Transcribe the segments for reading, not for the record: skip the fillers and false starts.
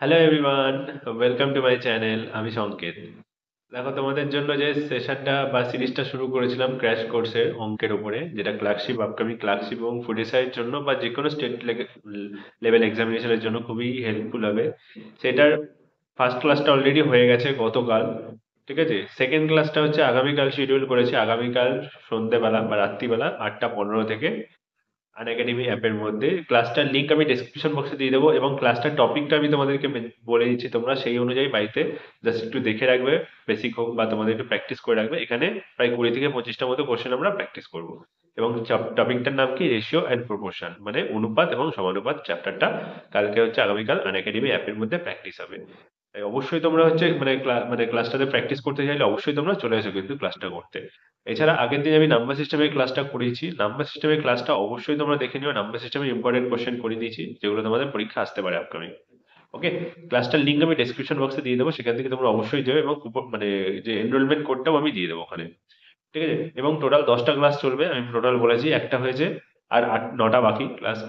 Hello everyone, welcome to my channel. আমি সংকেত। দেখো, তোমাদের জন্য যে সেশনটা বা সিরিজটা শুরু করেছিলাম ক্র্যাশ কোর্সের অঙ্কের উপরে, যেটা ক্লার্কশিপ, আপকামিং ক্লার্কশিপ এবং ফুড এসআইয়ের জন্য বা যে কোনো স্টেট লেভেল এক্সামিনেশনের জন্য খুবই হেল্পফুল হবে, সেটার ফার্স্ট ক্লাসটা অলরেডি হয়ে গেছে গতকাল। ঠিক আছে, সেকেন্ড ক্লাসটা হচ্ছে আগামীকাল শিডিউল করেছি, আগামীকাল সন্ধ্যেবেলা বা রাত্রিবেলা 8টা 15 থেকে আনএকাডেমি অ্যাপের মধ্যে। ক্লাসটার লিংক আমি ডেসক্রিপশন বক্সে দিয়ে দেবো এবং ক্লাসটার টপিকটা আমি তোমাদেরকে বলে দিচ্ছি, তোমরা সেই অনুযায়ী বাড়িতে জাস্ট একটু দেখে রাখবে, বেসিক হোক বা তোমাদের একটু প্র্যাকটিস করে রাখবে। এখানে প্রায় 20 থেকে 25টা মতো কোশ্চেন আমরা প্র্যাকটিস করব। এবং টপিকটার নাম কি, রেশিও অ্যান্ড প্রপোর্শন, মানে অনুপাত এবং সমানুপাত চ্যাপ্টারটা কালকে হচ্ছে আগামীকাল আনএকাডেমি অ্যাপের মধ্যে প্র্যাকটিস হবে। তাই অবশ্যই তোমরা হচ্ছে মানে ক্লাসটাতে প্র্যাকটিস করতে চাইলে অবশ্যই তোমরা চলে এসো কিন্তু ক্লাসটা করতে। এছাড়া আগের দিন আমি নাম্বার সিস্টেমের ক্লাসটা করিয়েছি, নাম্বার সিস্টেমের ক্লাসটা অবশ্যই তোমরা দেখে নিও। নাম্বার সিস্টেমের ইম্পর্টেন্ট কোশ্চেন করে দিয়েছি, যেগুলো তোমাদের পরীক্ষা আসতে পারে আপকামিং। ওকে, ক্লাসটার লিঙ্ক আমি ডেসক্রিপশন বক্সে দিয়ে দেবো, সেখান থেকে তোমরা অবশ্যই যাবে এবং মানে যে এনরোলমেন্ট কোডটাও আমি দিয়ে দেবো ওখানে। ঠিক আছে, এবং টোটাল 10টা ক্লাস চলবে, আমি টোটাল বলেছি, একটা হয়েছে আর 9টা বাকি ক্লাস।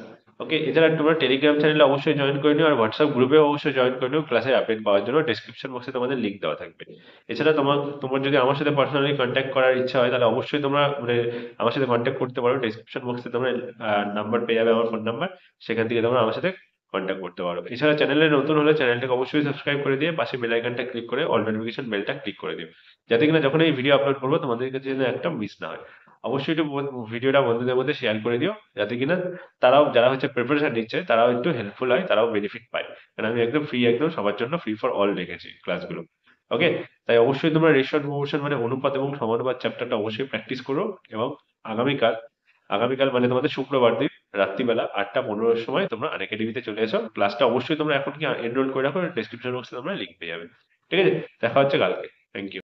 ওকে, এছাড়া তোমরা টেলিগ্রাম চ্যানেলে অবশ্যই জয়েন করে নিও আর হোয়াটসঅ্যাপ গ্রুপেও অবশ্যই জয়েন করে নিও ক্লাসের আপডেট পাওয়ার জন্য। ডেসক্রিপশন বক্সে তোমাদের লিঙ্ক দেওয়া থাকবে। এছাড়া তোমার তোমার যদি আমার সাথে পার্সোনালি কন্ট্যাক্ট করার ইচ্ছা হয়, তাহলে অবশ্যই তোমরা মানে আমার সাথে কন্ট্যাক্ট করতে পারো। ডেসক্রিপশন বক্সে তোমরা নাম্বার পেয়ে যাবে, আমার ফোন নাম্বার, সেখান থেকে তোমরা আমার সাথে কন্ট্যাক্ট করতে পারো। এছাড়া চ্যানেলে নতুন হলে চ্যানেলটাকে অবশ্যই সাবস্ক্রাইব করে দিয়ে পাশে বেল আইকনটা ক্লিক করে অল নোটিফিকেশন বেলটা ক্লিক করে দিও, যাতে কিনা যখন এই ভিডিও আপলোড করবো তোমাদের কাছে যেন একটা মিস না হয়। অবশ্যই একটু ভিডিওটা বন্ধুদের মধ্যে শেয়ার করে দিও, যাতে কিনা তারাও, যারা হচ্ছে প্রিপারেশন নিচ্ছে, তারাও একটু হেল্পফুল হয়, তারাও বেনিফিট পায়। কারণ আমি একদম ফ্রি, একদম সবার জন্য ফ্রি ফর অল রেখেছি ক্লাসগুলো। ওকে, তাই অবশ্যই তোমরা রেশিও প্রপোর্শন মানে অনুপাত এবং সমানুপাত চ্যাপ্টারটা অবশ্যই প্র্যাকটিস করো। এবং আগামীকাল আগামীকাল মানে তোমাদের শুক্রবার দিন রাত্রিবেলা 8টা 15-এর সময় তোমরা আনএকাডেমিতে চলে এসো। ক্লাসটা অবশ্যই তোমরা এখন কি এনরোল করে রাখো, ডেসক্রিপশন বক্সে তোমরা লিঙ্ক পেয়ে যাবে। ঠিক আছে, দেখা হচ্ছে কালকে। Thank you.